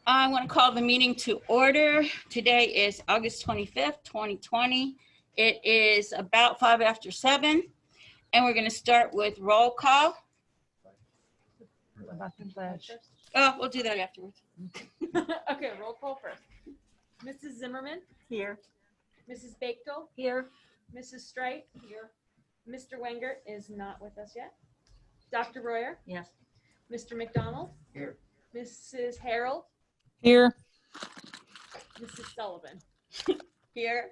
I want to call the meeting to order. Today is August 25th, 2020. It is about 5 after 7, and we're going to start with roll call. About the pledge. Oh, we'll do that afterwards. Okay, roll call first. Mrs. Zimmerman? Here. Mrs. Bechtel? Here. Mrs. Strite? Here. Mr. Wenger is not with us yet. Dr. Royer? Yes. Mr. McDonald? Here. Mrs. Harold? Here. Mrs. Sullivan? Here.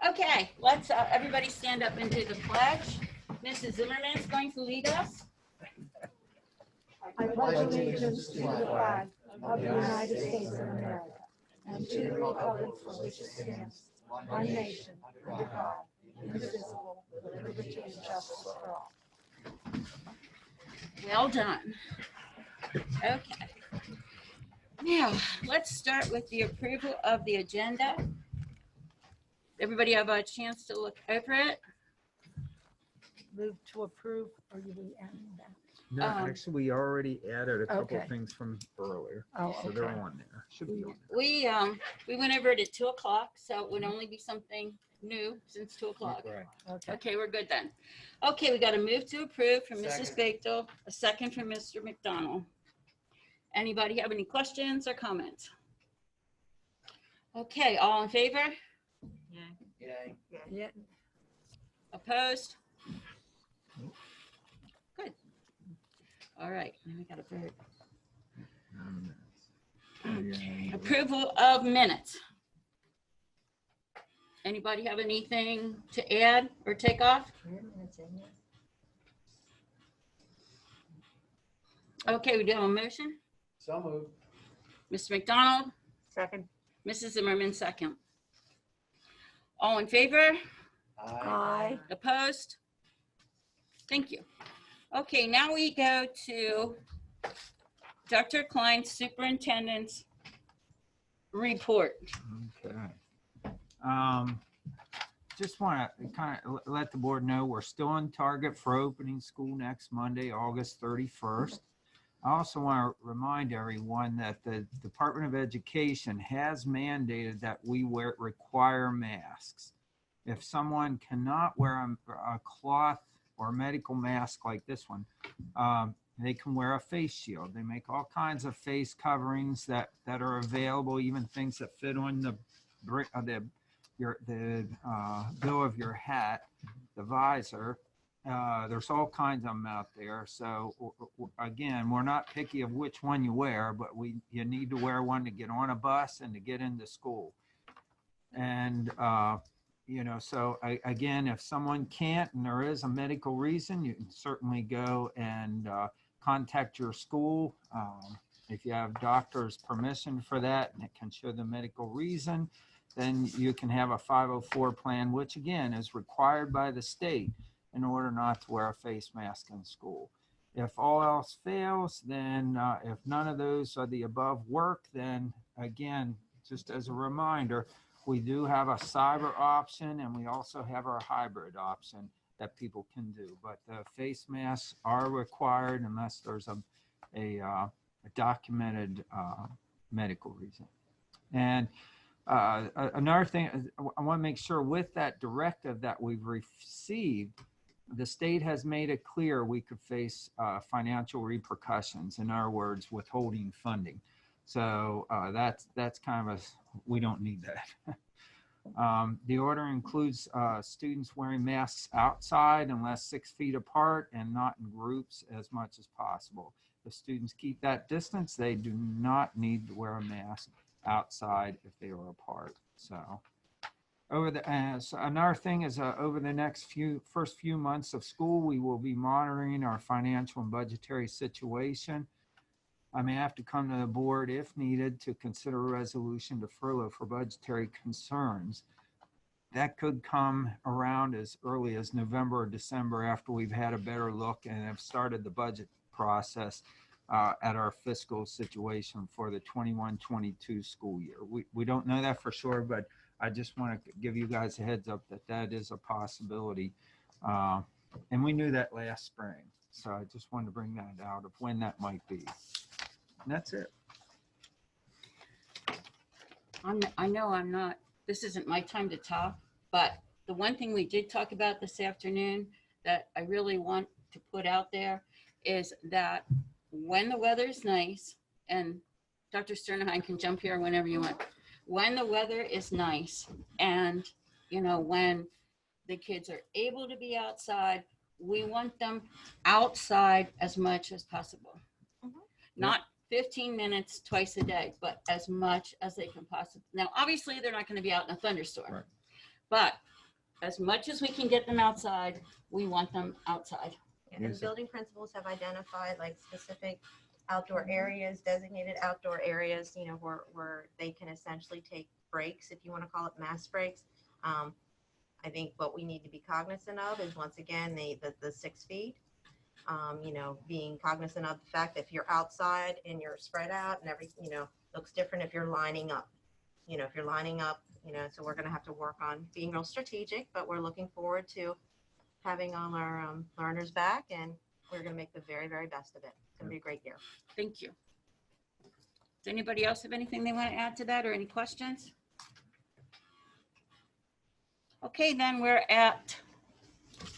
Okay, let's everybody stand up and do the pledge. Mrs. Zimmerman is going to lead us. I pledge allegiance to the flag of the United States of America and to the republic for which it stands, one nation, under God, indivisible, with liberty and justice for all. Well done. Okay. Now, let's start with the approval of the agenda. Everybody have a chance to look over it? Move to approve, or you will add that? No, actually, we already added a couple Okay. things from earlier, Oh, so they're okay. on there. Should be on there. We went over it at 2 o'clock, so it would only be something new since 2 o'clock. Right. Okay. Okay, we're good then. Okay, we got a move to approve from Mrs. Bechtel, a second from Mr. McDonald. Anybody have any questions or comments? Okay, all in favor? Yay. Yeah. Opposed? Good. All right, now we got a vote. Yeah. Approval of minutes. Anybody have anything to add or take off? Okay, we do have a motion. So moved. Mr. McDonald, Second. Mrs. Zimmerman, second. All in favor? Aye. Opposed? Thank you. Okay, now we go to Dr. Klein's superintendent's report. Okay. Just want to kind of let the board know we're still on target for opening school next Monday, August 31st. I also want to remind everyone that the Department of Education has mandated that we require masks. If someone cannot wear a cloth or medical mask like this one, they can wear a face shield. They make all kinds of face coverings that are available, even things that fit on the bill of your hat, the visor. There's all kinds of them out there. So again, we're not picky of which one you wear, but you need to wear one to get on a bus and to get into school. And so again, if someone can't and there is a medical reason, you can certainly go and contact your school. If you have doctor's permission for that and it can show the medical reason, then you can have a 504 plan, which again is required by the state in order not to wear a face mask in school. If all else fails, then if none of those are the above work, then again, just as a reminder, we do have a cyber option and we also have our hybrid option that people can do. But the face masks are required unless there's a documented medical reason. And another thing, I want to make sure with that directive that we've received, the state has made it clear we could face financial repercussions. In other words, withholding funding. So that's kind of we don't need that. The order includes students wearing masks outside unless 6 feet apart and not in groups as much as possible. If students keep that distance, they do not need to wear a mask outside if they are apart. So another thing is over the next first few months of school, we will be monitoring our financial and budgetary situation. I may have to come to the board if needed to consider a resolution to furlough for budgetary concerns. That could come around as early as November or December after we've had a better look and have started the budget process at our fiscal situation for the 21-22 school year. We don't know that for sure, but I just want to give you guys a heads up that that is a possibility. And we knew that last spring. So I just wanted to bring that out of when that might be. And that's it. I know I'm not, this isn't my time to talk, but the one thing we did talk about this afternoon that I really want to put out there is that when the weather is nice, and Dr. Sternheim can jump here whenever you want, when the weather is nice and, when the kids are able to be outside, we want them outside as much as possible. Not 15 minutes twice a day, but as much as they can possibly. Now, obviously, they're not going to be out in a thunderstorm, Right. but as much as we can get them outside, we want them outside. And Yes. building principals have identified like specific outdoor areas, designated outdoor areas, where they can essentially take breaks, if you want to call it mass breaks. I think what we need to be cognizant of is, once again, the 6 feet. Being cognizant of the fact that if you're outside and you're spread out and everything, looks different if you're lining up. So we're going to have to work on being real strategic, but we're looking forward to having all our learners back, and we're going to make the very, very best of it. It's going to be a great year. Thank you. Does anybody else have anything they want to add to that, or any questions? Okay, then we're at,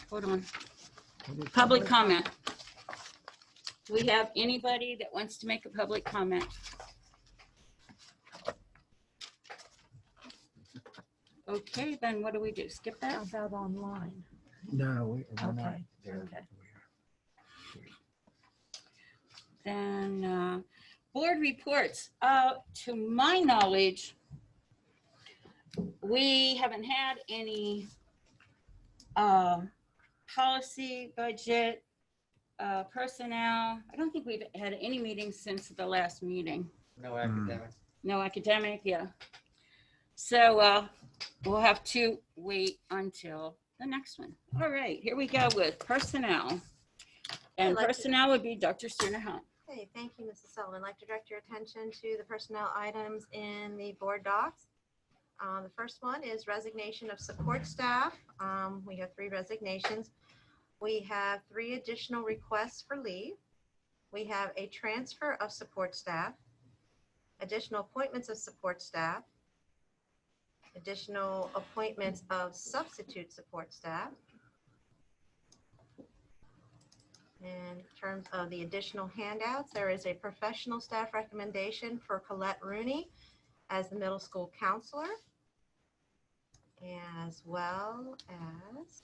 hold on, public comment. Do we have anybody that wants to make a public comment? Okay, then what do we do? Skip that? How about online? No, we're not Okay, there. okay. Then board reports. To my knowledge, we haven't had any policy, budget, personnel. I don't think we've had any meetings since the last meeting. No academic. No academic, yeah. So we'll have to wait until the next one. All right, here we go with personnel. And I'd like to- personnel would be Dr. Sterner-Hunt. Okay, thank you, Mrs. Sullivan. I'd like to direct your attention to the personnel items in the board docs. The first one is resignation of support staff. We have 3 resignations. We have 3 additional requests for leave. We have a transfer of support staff, additional appointments of support staff, additional appointments of substitute support staff. In terms of the additional handouts, there is a professional staff recommendation for Colette Rooney as the middle school counselor, as well as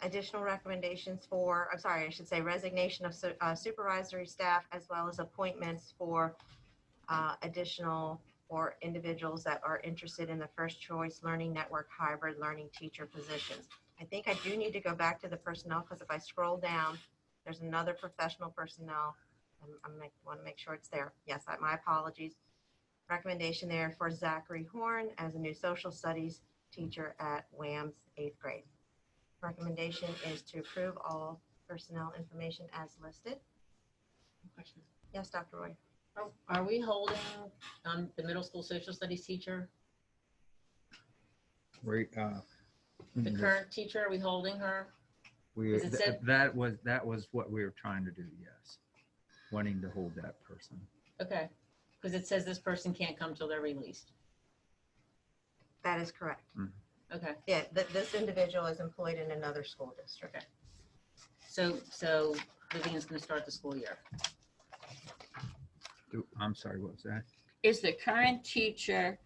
additional recommendations for, resignation of supervisory staff, as well as appointments for additional or individuals that are interested in the first choice learning network hybrid learning teacher positions. I think I do need to go back to the personnel, because if I scroll down, there's another professional personnel. I want to make sure it's there. Yes, my apologies. Recommendation there for Zachary Horn as a new social studies teacher at WAM's 8th grade. Recommendation is to approve all personnel information as listed. Question. Yes, Dr. Roy. Are we holding the middle school social studies teacher, the current teacher, are we holding her? Because it said- That was what we were trying to do, yes. Wanting to hold that person. Okay, because it says this person can't come till they're released. That is correct. Okay, Yeah, this individual is employed in another school district. so Vivian's gonna start the school year. I'm sorry, what was that? Is the current teacher,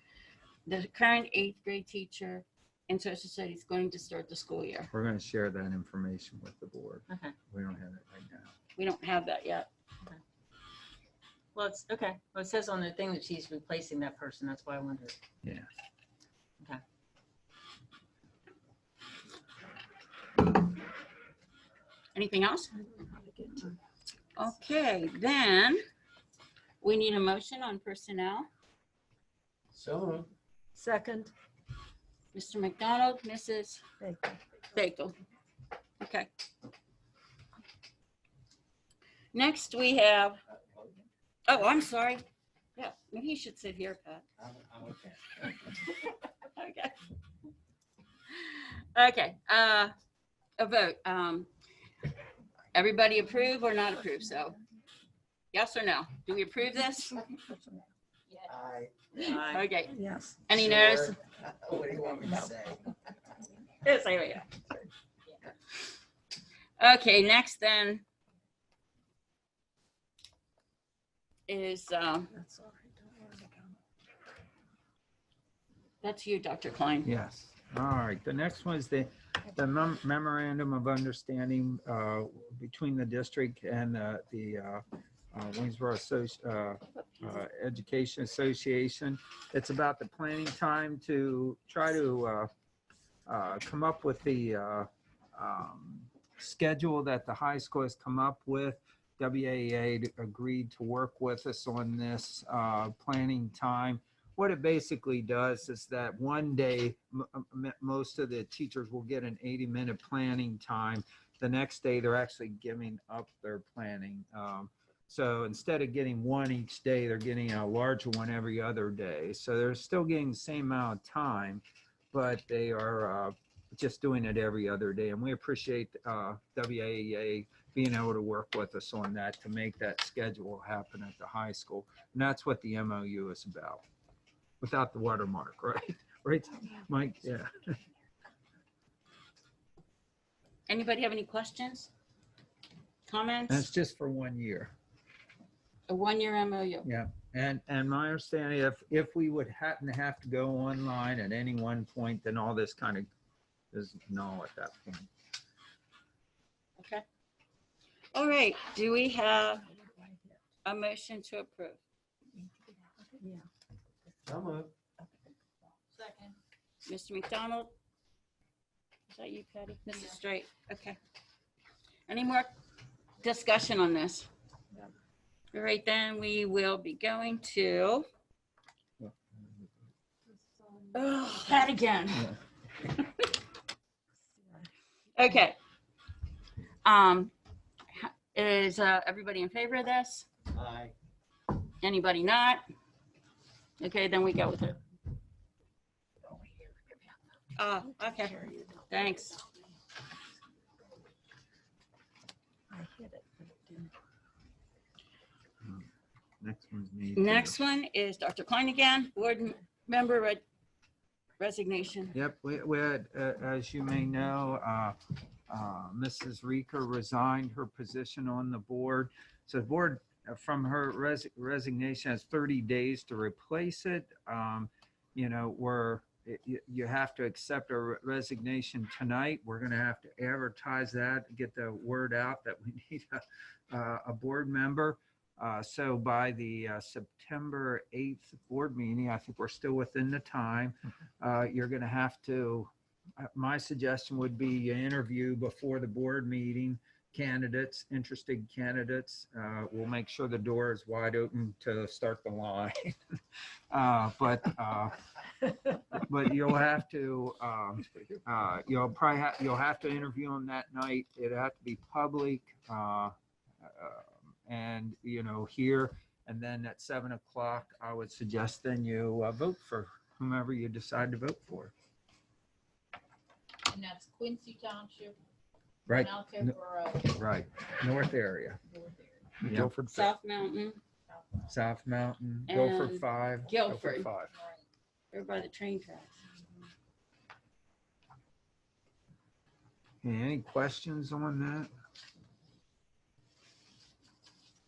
the current 8th grade teacher in social studies going to start the school year? We're going to share that information with the board. Okay, We don't have it right now. We don't have that yet. well, it's, okay, well, it says on the thing that she's replacing that person, that's why I wondered. Yeah. Okay. Anything else? Okay, then we need a motion on personnel. So moved. Second. Mr. McDonald, Mrs. Bagel. Okay. Next, we have, oh, I'm sorry. Yeah, maybe you should sit here, Pat. I'm okay. Okay. Okay, a vote. everybody approve or not approve? So yes or no? Do we approve this? Aye. Aye. Okay. Yes. Any Sure. notice? What do you want me to say? Yes, I will. Okay, next then is, That's all right. Don't worry about it. that's you, Dr. Klein. Yes. All right. The next one is the memorandum of understanding between the district and the Waynesboro Education Association. It's about the planning time to try to come up with the schedule that the high school has come up with. WAA agreed to work with us on this planning time. What it basically does is that one day, most of the teachers will get an 80-minute planning time. The next day, they're actually giving up their planning. So instead of getting one each day, they're getting a larger one every other day. So they're still getting the same amount of time, but they are just doing it every other day. And we appreciate WAA being able to work with us on that to make that schedule happen at the high school. And that's what the MOU is about. Without the watermark, right? Right, Mike? Yeah. Anybody have any questions? And it's Comments? just for 1 year. A 1-year MOU. Yeah. And my understanding, if we would happen to have to go online at any one point, then all this kind of is null at that point. Okay. All right. Do we have a motion to approve? Yeah. So moved. Second. Mr. McDonald? Is that you, Patty? Mrs. Straight? Okay. Any more discussion on this? All right, then we will be going to, oh, that again. Okay. Is everybody in favor of this? Aye. Anybody not? Okay, then we go with it. Oh, okay. Thanks. I hit it, but it didn't. Next one's me. Next one is Dr. Klein again, board member resignation. Yep, we had, as you may know, Mrs. Rika resigned her position on the board. So the board, from her resignation, has 30 days to replace it. You know, you have to accept her resignation tonight. We're going to have to advertise that, get the word out that we need a board member. So by the September 8th board meeting, I think we're still within the time. You're going to have to, my suggestion would be you interview before the board meeting candidates, interested candidates. We'll make sure the door is wide open to start the line. But you'll have to, you'll have to interview them that night. It'll have to be public. And, you know, here, and then at 7 o'clock, I would suggest then you vote for whomever you decide to vote for. And that's Quincy Township, Right, Malco Borough, right, north area. North area. Yep. Guilford. South Mountain, South Mountain, And Guilford 5. Guilford. 5. over by the train tracks. Any questions on that?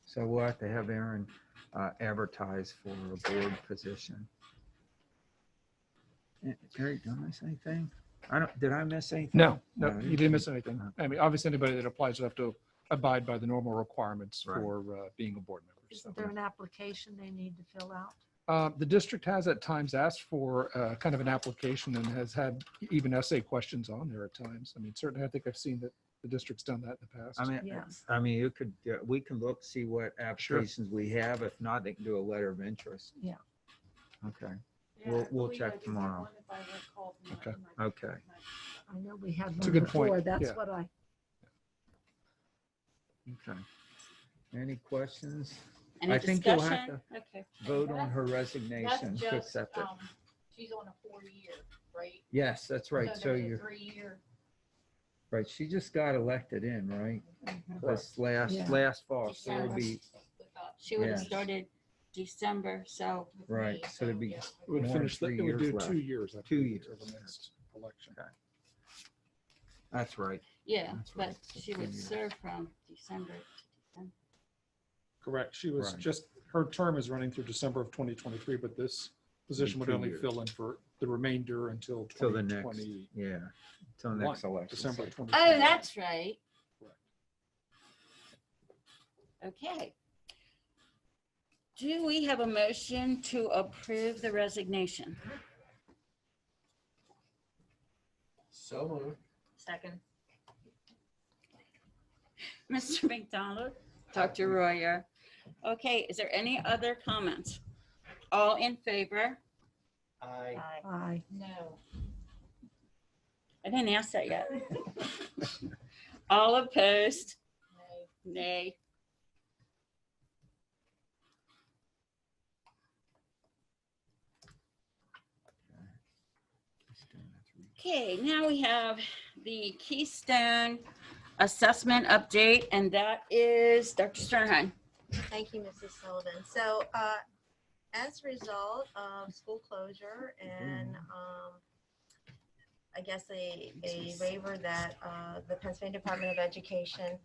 So we'll have to have Aaron advertise for a board position. Eric, did I miss anything? Did I miss anything? No, No, no, you you didn't miss anything. Uh-huh. I mean, obviously, anybody that applies will have to abide by the normal requirements Right. for being a board member. Isn't there an application they need to fill out? The district has at times asked for kind of an application and has had even essay questions on there at times. I mean, certainly, I think I've seen that the district's done that in the past. Yes. You could, we can look, see what applications we have. If not, they can do a letter of interest. Yeah. Okay, We'll check tomorrow. Okay. okay. I know we had It's a one good point, before. That's yeah. what I, Okay. Any questions? Any I think you'll have discussion? Okay. Vote on her That's resignation to just, accept it. she's on a 4-year, right? Yes, that's right. So there's a you're 3-year. Right, she just got elected in, right? This Yeah. last fall, so it'll be, She would have Yeah. started December, so right, so it'll be It would more finish, than it 3 would do years left. 2 years. I 2 believe, years. until the next election. That's right. yeah, That's but right. she would serve from December to December. Correct. She was Right. just, her term is running through December of 2023, but this position would 2 only years. fill in for the remainder until Till the next, 2020. yeah, till next election. December cycle. 2020. Oh, that's right. Correct. Okay. Do we have a motion to approve the resignation? So moved. Second. Mr. McDonald, Dr. Royer. Okay, is there any other comments? All in favor? Aye. Aye. No. I didn't ask that yet. All opposed? No. Nay. Okay, now we have the Keystone assessment update, and that is Dr. Sternheim. Thank you, Mrs. Sullivan. So as a result of school closure and I guess a waiver that the Pennsylvania Department of Education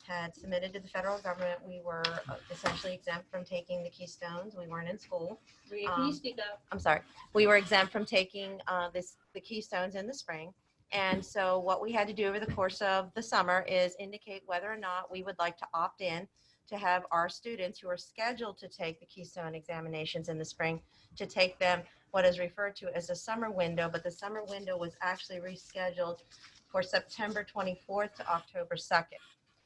had submitted to the federal government, we were essentially exempt from taking the Keystones. We weren't in school. Rhea, can you speak up? I'm sorry, we were exempt from taking the Keystones in the spring. And so what we had to do over the course of the summer is indicate whether or not we would like to opt in to have our students who are scheduled to take the Keystone examinations in the spring to take them what is referred to as a summer window, but the summer window was actually rescheduled for September 24th to October 2nd.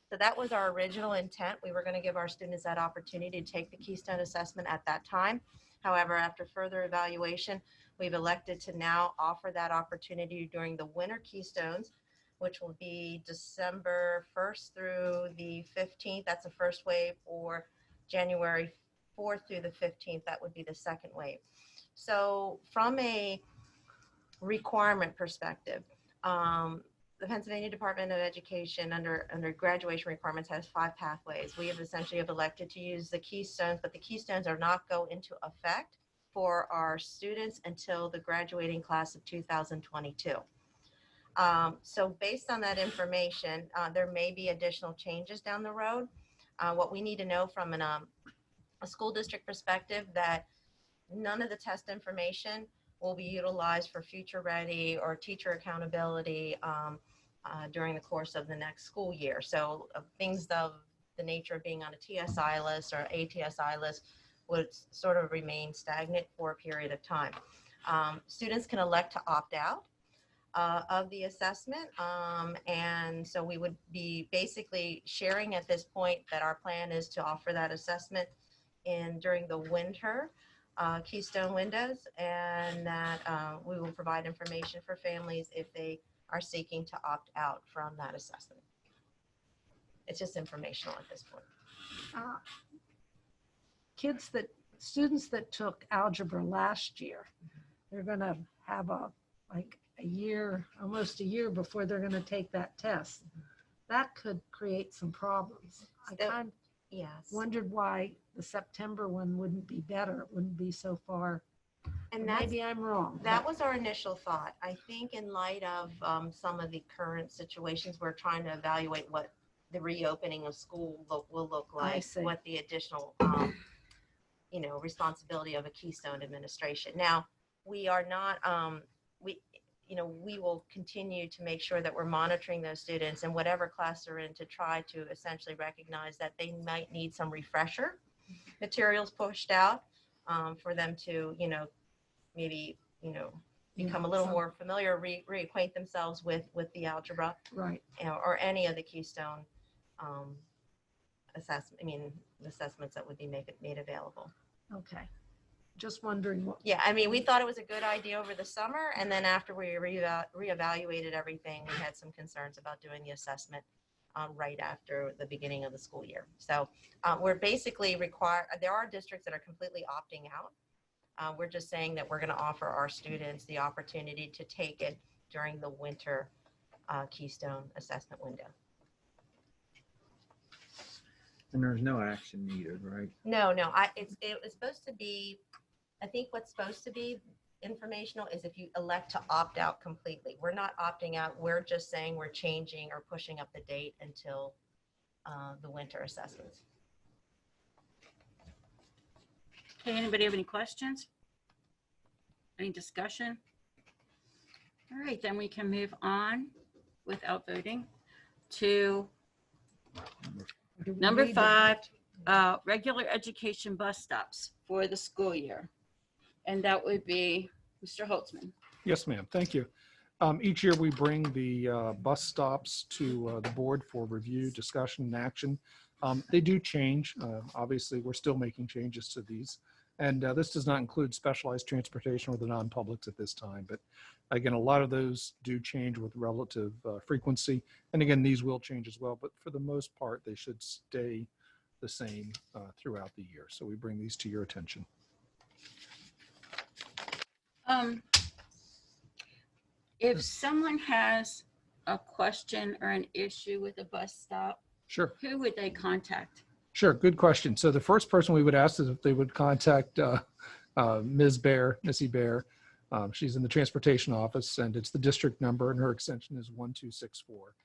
So that was our original intent. We were going to give our students that opportunity to take the Keystone assessment at that time. However, after further evaluation, we've elected to now offer that opportunity during the winter Keystones, which will be December 1st through the 15th. That's the first wave, or January 4th through the 15th. That would be the second wave. So from a requirement perspective, the Pennsylvania Department of Education under graduation requirements has 5 pathways. We have essentially elected to use the Keystones, but the Keystones are not go into effect for our students until the graduating class of 2022. So based on that information, there may be additional changes down the road. What we need to know from a school district perspective, that none of the test information will be utilized for future ready or teacher accountability during the course of the next school year. So things of the nature of being on a TSI list or ATSI list would sort of remain stagnant for a period of time. Students can elect to opt out of the assessment. And so we would be basically sharing at this point that our plan is to offer that assessment during the winter Keystone windows, and that we will provide information for families if they are seeking to opt out from that assessment. It's just informational at this point. Students that took algebra last year, they're going to have almost a year before they're going to take that test. That could create some problems. I kind of Yes. wondered why the September one wouldn't be better. It wouldn't be so far. And Maybe I'm wrong. that but- was our initial thought. I think in light of some of the current situations, we're trying to evaluate what the reopening of school will look I like, see. what the additional, responsibility of a Keystone administration. Now, we are not, we will continue to make sure that we're monitoring those students in whatever class they're in to try to essentially recognize that they might need some refresher materials pushed out for them to, maybe, become a little more familiar, reacquaint themselves with the algebra, Right. or any of the Keystone assessments that would be made available. Okay. Just wondering what. Yeah, I mean, we thought it was a good idea over the summer, and then after we reevaluated everything, we had some concerns about doing the assessment right after the beginning of the school year. So we're basically there are districts that are completely opting out. We're just saying that we're going to offer our students the opportunity to take it during the winter Keystone assessment window. And there's no action needed, right? No, it was supposed to be, I think what's supposed to be informational is if you elect to opt out completely. We're not opting out. We're just saying we're changing or pushing up the date until the winter assessments. Okay, anybody have any questions? Any discussion? All right, then we can move on without voting to Do we number need to- 5, regular education bus stops for the school year. And that would be Mr. Holtzman. Yes, ma'am. Thank you. Each year we bring the bus stops to the board for review, discussion, and action. They do change. Obviously, we're still making changes to these. And this does not include specialized transportation or the non-publics at this time. But again, a lot of those do change with relative frequency. And again, these will change as well. But for the most part, they should stay the same throughout the year. So we bring these to your attention. If someone has a question or an issue with a bus stop, Sure. who would they contact? Sure, good question. So the first person we would ask is if they would contact Ms. Bear, Missy Bear. She's in the transportation office and it's the district number and her extension is 1264.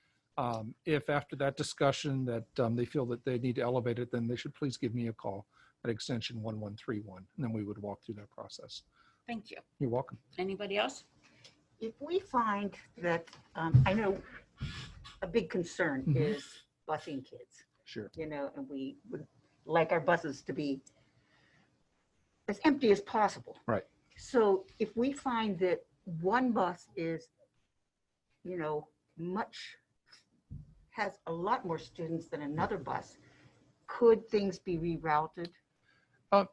If after that discussion that they feel that they need to elevate it, then they should please give me a call at extension 1131 and then we would walk through that process. Thank you. You're welcome. Anybody else? If we find that, I know a big concern Mhm. is busing kids, Sure. you know, and we would like our buses to be as empty as possible. Right. So if we find that one bus is, you know, has a lot more students than another bus, could things be rerouted?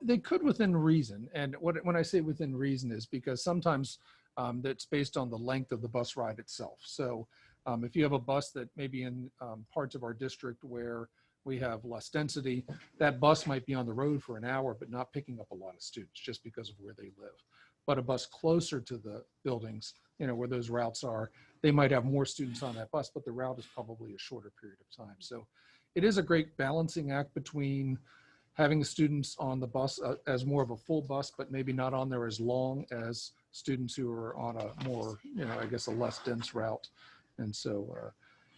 They could within reason. And when I say within reason is because sometimes that's based on the length of the bus ride itself. So if you have a bus that maybe in parts of our district where we have less density, that bus might be on the road for an hour, but not picking up a lot of students just because of where they live. But a bus closer to the buildings, you know, where those routes are, they might have more students on that bus, but the route is probably a shorter period of time. So it is a great balancing act between having the students on the bus as more of a full bus, but maybe not on there as long as students who are on a more, you know, I guess a less dense route. And so,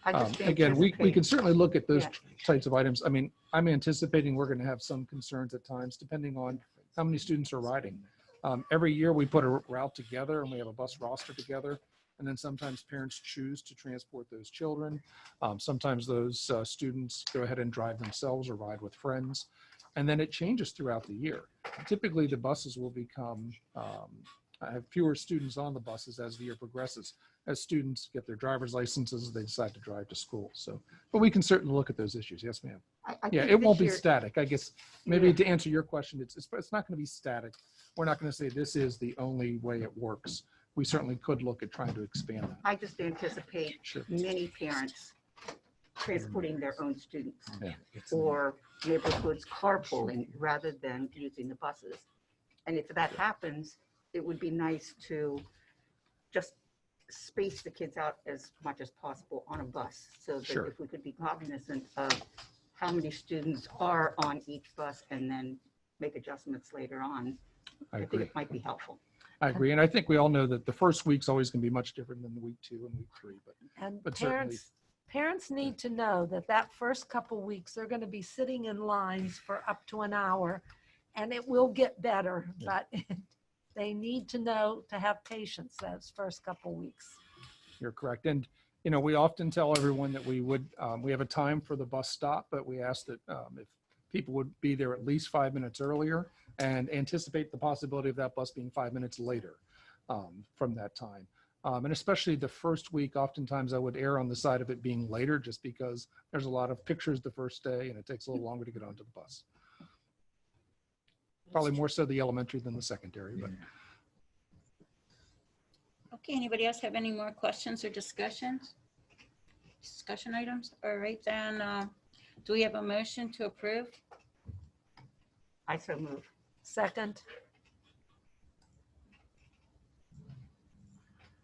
again, we can certainly look at those types of items. I mean, I'm anticipating we're going to have some concerns at times, depending on how many students are riding. Every year we put a route together and we have a bus roster together. And then sometimes parents choose to transport those children. Sometimes those students go ahead and drive themselves or ride with friends. And then it changes throughout the year. Typically the buses will become, have fewer students on the buses as the year progresses. As students get their driver's licenses, they decide to drive to school. So, but we can certainly look at those issues. Yes, ma'am. Yeah, it won't be static. I guess maybe to answer your question, it's not going to be static. We're not going to say this is the only way it works. We certainly could look at trying to expand that. I just anticipate Sure. many parents transporting their own students Yeah. or neighborhoods carpooling rather than using the buses. And if that happens, it would be nice to just space the kids out as much as possible on a bus. So that Sure. if we could be cognizant of how many students are on each bus and then make adjustments later on, I I think agree. it might be helpful. I agree. And I think we all know that the first week's always going to be much different than the week 2 and week 3. And But certainly- parents need to know that that first couple weeks, they're going to be sitting in lines for up to an hour and it will get better, but they need to know to have patience those first couple weeks. You're correct. And, you know, we often tell everyone that we would, we have a time for the bus stop, but we ask that if people would be there at least 5 minutes earlier and anticipate the possibility of that bus being 5 minutes later from that time. And especially the first week, oftentimes I would err on the side of it being later just because there's a lot of pictures the first day and it takes a little longer to get onto the bus. Probably more so the elementary than the secondary, but Okay, anybody else have any more questions or discussions? Discussion items? All right, then, do we have a motion to approve? I so move. Second,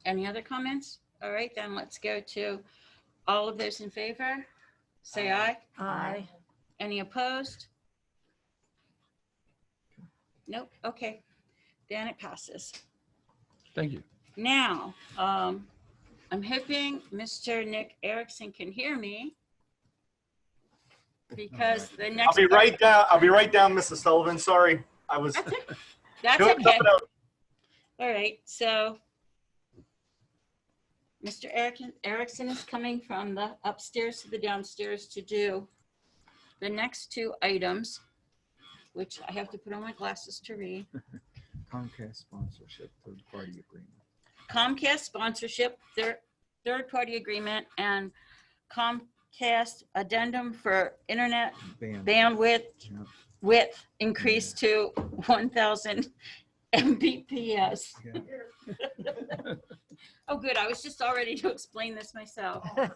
Any other comments? All right, then let's go to all of those in favor. Say aye. Aye. Any opposed? Nope. Okay. Then it passes. Thank you. Now, I'm hoping Mr. Nick Erickson can hear me. Because the next. I'll be right down. I'll be right down, Mrs. Sullivan. Sorry, I was. That's doing okay. something else. All right, so Mr. Erickson is coming from the upstairs to the downstairs to do the next two items, which I have to put on my glasses to read. Comcast sponsorship, third-party agreement. Comcast sponsorship, third-party agreement, and Comcast addendum for internet bandwidth Yeah. width increased to 1,000 Mbps. Yeah. Oh, good. I was just all ready to explain this myself. Which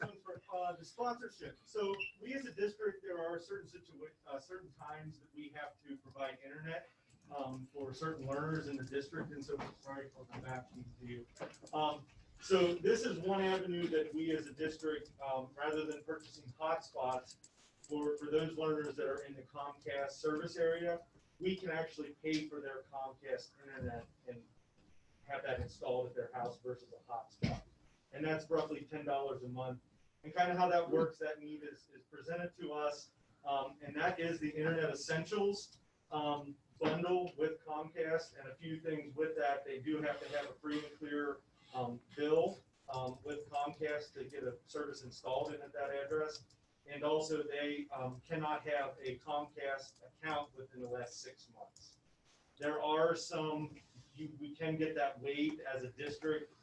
one's for the sponsorship? So we as a district, there are certain certain times that we have to provide internet for certain learners in the district, and so sorry for the map to you. So this is one avenue that we as a district, rather than purchasing hotspots for those learners that are in the Comcast service area, we can actually pay for their Comcast internet and have that installed at their house versus a hotspot. And that's roughly $10 a month. And kind of how that works, that need is presented to us. And that is the Internet Essentials bundle with Comcast and a few things with that. They do have to have a free and clear bill with Comcast to get a service installed in at that address. And also they cannot have a Comcast account within the last 6 months. There are some, we can get that waived as a district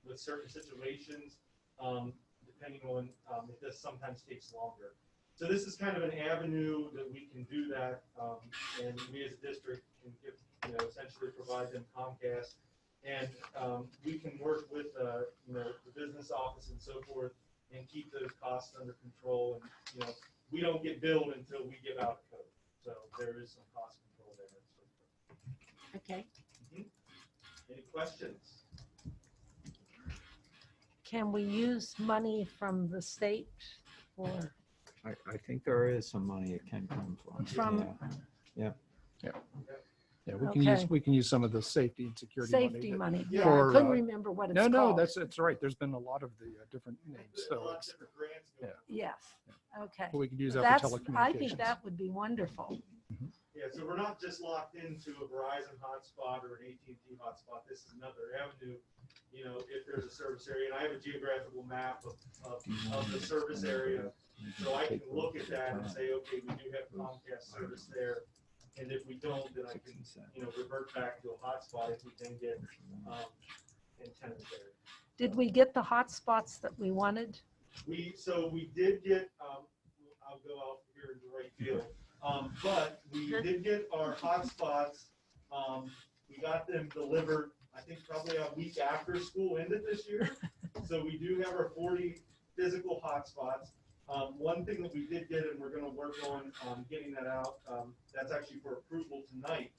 with certain situations, depending on if this sometimes takes longer. So this is kind of an avenue that we can do that, and we as a district can give, essentially provide them Comcast, and we can work with the business office and so forth, and keep those costs under control. And we don't get billed until we give out a code, so there is some cost control there. Okay. Any questions? Can we use money from the state for? I think there is some money it can come from. Yeah. Yeah, we Okay. can use some of the safety and security Safety money. money, Yeah. yeah, I For, couldn't remember what it's No, called. that's right. There's been a lot of the different names, A so lot of it's, different grants go. Yeah. Yes, okay. we could use that That's, for telecommunications. I think that would be wonderful. Yeah, so we're not just locked into a Verizon hotspot or an AT&T hotspot. This is another avenue. If there's a service area, and I have a geographical map of the service area, so I can look at that and say, okay, we do have Comcast service there, and if we don't, then I can, revert back to a hotspot if we can get antenna there. Did we get the hotspots that we wanted? We did get, I'll go out here in the right field, but we did get our hotspots. We got them delivered, I think probably a week after school ended this year. So we do have our 40 physical hotspots. One thing that we did get, and we're going to work on getting that out, that's actually for approval tonight.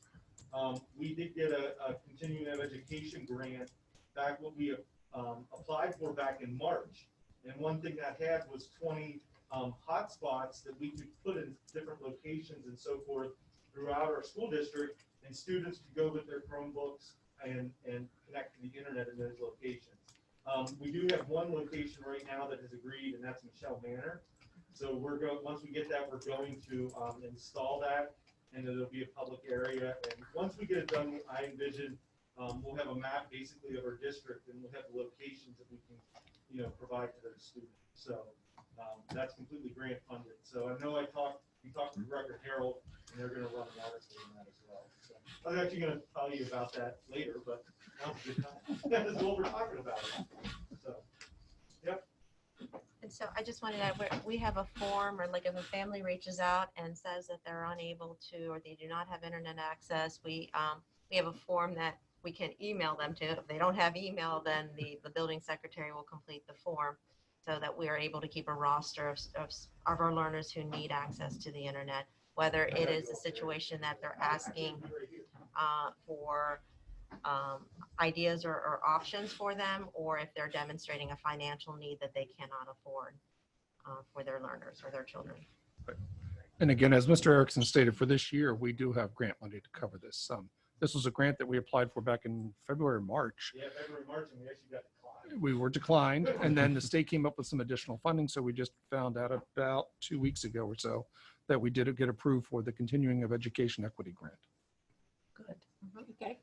We did get a continuing education grant back what we applied for back in March. And one thing that had was 20 hotspots that we could put in different locations and so forth throughout our school district, and students could go with their Chromebooks and connect to the internet in those locations. We do have one location right now that has agreed, and that's Michelle Manor. So once we get that, we're going to install that, and it'll be a public area. And once we get it done, I envision we'll have a map basically of our district, and we'll have the locations that we can, provide to those students. So that's completely grant funded. So I know we talked to Record Herald, and they're going to run an article on that as well. So I was actually going to tell you about that later, but now's a good time. That's what we're talking about. So, yep. And so I just wanted to add, we have a form, or like if a family reaches out and says that they're unable to, or they do not have internet access, we have a form that we can email them to. If they don't have email, then the building secretary will complete the form, so that we are able to keep a roster of our learners who need access to the internet, whether it is a situation that they're asking for ideas or options for them, or if they're demonstrating a financial need that they cannot afford for their learners or their children. And again, as Mr. Erickson stated, for this year, we do have grant money to cover this. This was a grant that we applied for back in February or March. Yeah, February, March, and we actually got declined. We were declined, and then the state came up with some additional funding. So we just found out about 2 weeks ago or so that we did get approved for the Continuing of Education Equity Grant. Good. Okay.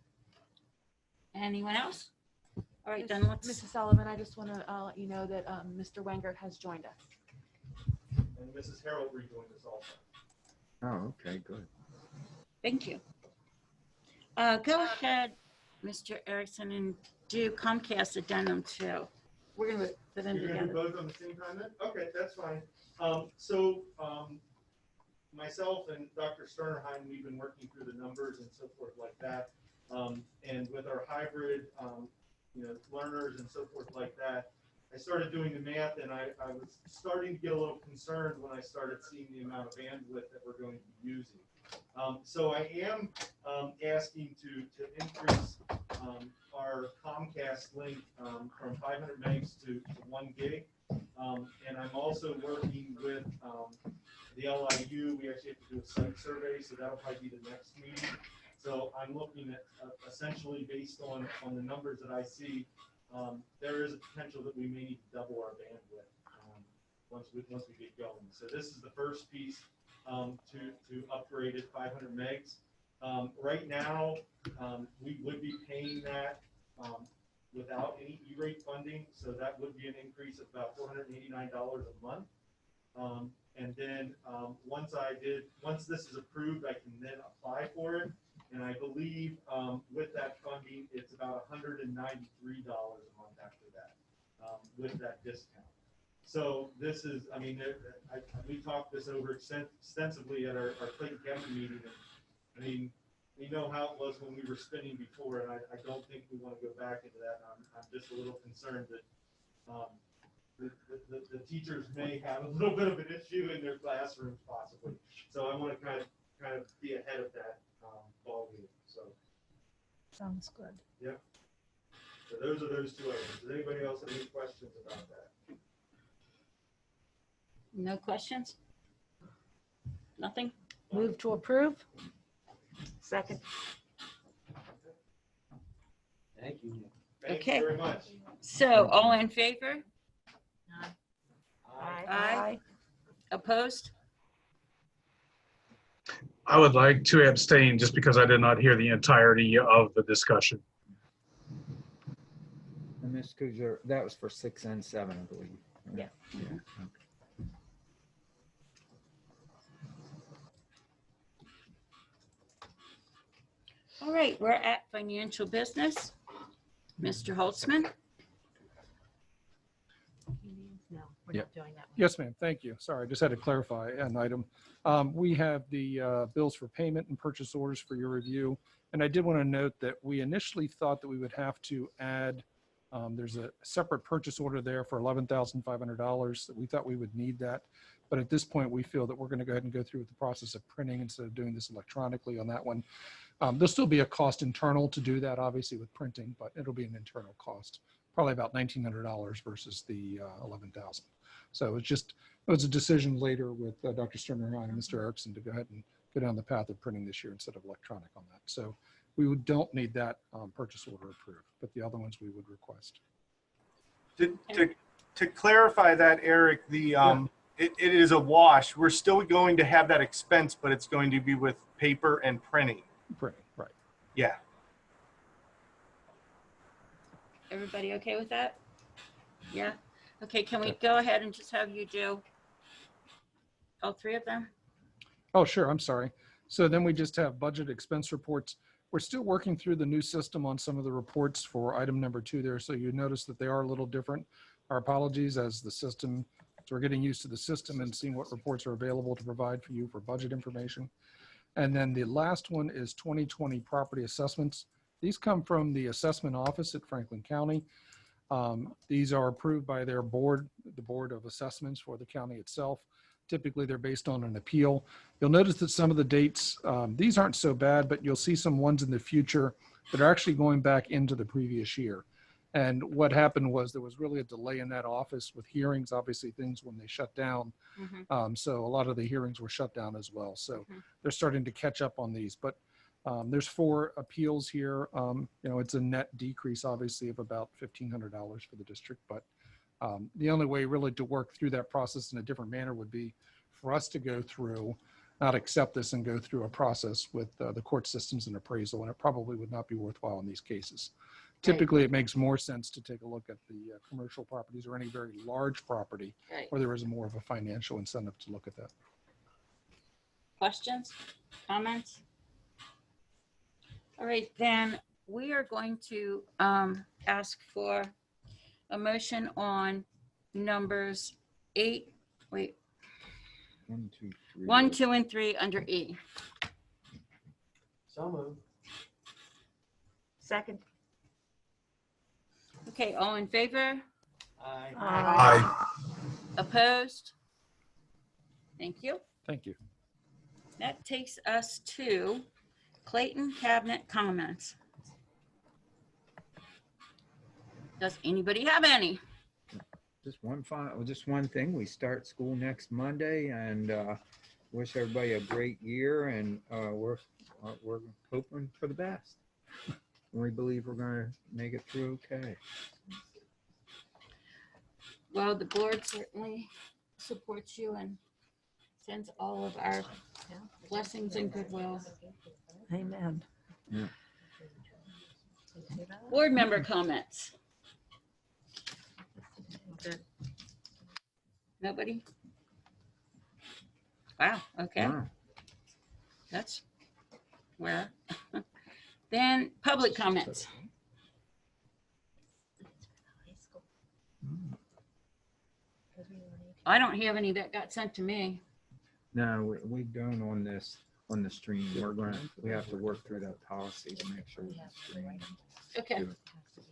Anyone else? All right, then let's, Mrs. Sullivan, I just want to let you know that Mr. Wenger has joined us. And Mrs. Harold rejoined us also. Oh, okay, good. thank you. Go ahead, Mr. Erickson, and do Comcast addendum 2. We're going to put them You're gonna do together. both on the same time then? Okay, that's fine. Myself and Dr. Sternerheim, we've been working through the numbers and so forth like that. And with our hybrid, learners and so forth like that, I started doing the math, and I was starting to get a little concerned when I started seeing the amount of bandwidth that we're going to be using. So I am asking to increase our Comcast link from 500 megs to 1 gig. And I'm also working with the LIU. We actually have to do a site survey, so that'll probably be the next meeting. So I'm looking at essentially based on the numbers that I see, there is a potential that we may need to double our bandwidth once we get going. So this is the first piece to upgrade at 500 megs. Right now, we would be paying that without any E-rate funding, so that would be an increase of about $489 a month. And then once this is approved, I can then apply for it. And I believe with that funding, it's about $193 a month after that, with that discount. So this is, we talked this over extensively at our Clayton County meeting. And, I mean, we know how it was when we were spinning before, and I don't think we want to go back into that. I'm just a little concerned that the teachers may have a little bit of an issue in their classrooms possibly. So I want to kind of be ahead of that ballgame. So Sounds good. yep. So those are those 2 items. Does anybody else have any questions about that? No questions? Nothing? Move to approve? Second. Thank you. Thank Okay. you very much. So all in favor? Aye. Aye. Opposed? I would like to abstain just because I did not hear the entirety of the discussion. And Ms. Kuzer, that was for 6 and 7, I believe. Yeah. All right, we're at financial business. Mr. Holtzman? No, we're Yeah. not doing that. Yes, ma'am. Thank you. Sorry, I just had to clarify an item. We have the bills for payment and purchase orders for your review. And I did want to note that we initially thought that we would have to add, there's a separate purchase order there for $11,500 that we thought we would need that. But at this point, we feel that we're going to go ahead and go through with the process of printing instead of doing this electronically on that one. There'll still be a cost internal to do that, obviously, with printing, but it'll be an internal cost, probably about $1,900 versus the 11,000. So it was a decision later with Dr. Sterner and Mr. Erickson to go ahead and go down the path of printing this year instead of electronic on that. So don't need that purchase order approved, but the other ones we would request. To clarify that, Eric, it is a wash. We're still going to have that expense, but it's going to be with paper and printing. Printing, right. Yeah. Everybody okay with that? Yeah? Okay, can we go ahead and just have you do all 3 of them? Oh, sure. I'm sorry. So then we just have budget expense reports. We're still working through the new system on some of the reports for item number 2 there. So you notice that they are a little different. Our apologies as the system, so we're getting used to the system and seeing what reports are available to provide for you for budget information. And then the last one is 2020 property assessments. These come from the assessment office at Franklin County. These are approved by their board, the Board of Assessments for the county itself. Typically, they're based on an appeal. You'll notice that some of the dates, these aren't so bad, but you'll see some ones in the future that are actually going back into the previous year. And what happened was there was really a delay in that office with hearings, obviously things when they shut down. So a lot of the hearings were shut down as well. So they're starting to catch up on these. But there's 4 appeals here. It's a net decrease, obviously, of about $1,500 for the district. But the only way really to work through that process in a different manner would be for us to go through, not accept this and go through a process with the court systems and appraisal. And it probably would not be worthwhile in these cases. Typically, it makes more sense to take a look at the commercial properties or any very large property where there is more of a financial incentive to look at that. Questions, comments? All right, then we are going to ask for a motion on numbers 1, 2, and 3 under E. So moved. Second. Okay, all in favor? Aye. Aye. Opposed? Thank you. Thank you. That takes us to Clayton Cabinet comments. Does anybody have any? Just one thing. We start school next Monday, and wish everybody a great year, and we're hoping for the best. We believe we're going to make it through okay. Well, the board certainly supports you and sends all of our blessings and goodwill. Amen. Board member comments. Nobody? Wow, okay. Wow. That's where. Then public comments. I don't have any that got sent to me. No, we don't on the stream. We have to work through that policy to make sure it's streamed. Okay,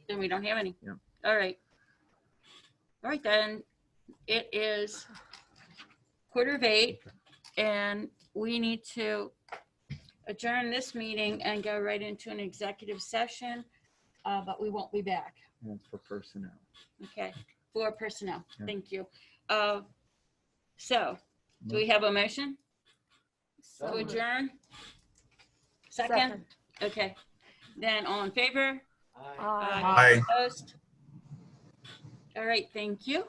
then we don't have any. Yeah. All right. All right, then it is 7:45 and we need to adjourn this meeting and go right into an executive session, but we won't be back. And for personnel. Okay, for personnel. Yeah. Thank you. So, do we have a motion to adjourn? Second? Okay, then all in favor? Aye. Aye. Opposed? All right, thank you.